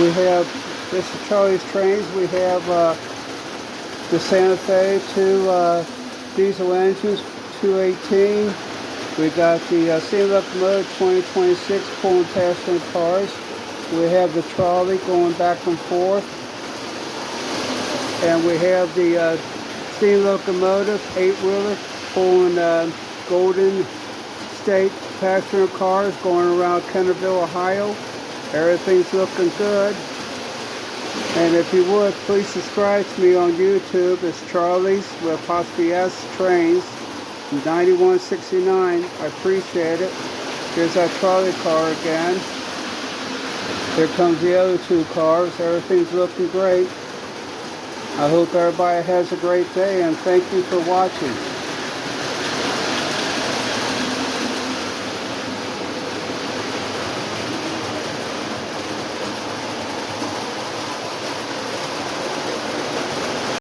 We have, this is Charlie's Trains. We have the Santa Fe, two diesel engines, 218. We got the steam locomotive 2026 pulling passenger cars. We have the trolley going back and forth. And we have the steam locomotive, 8-wheeler, pulling Golden State passenger cars going around Kennerville, Ohio. Everything's looking good. And if you would, please subscribe to me on YouTube. It's Charlie's with apostrophe S Trains 9169. I appreciate it. Here's our trolley car again. Here comes the other two cars. Everything's looking great. I hope everybody has a great day, and thank you for watching.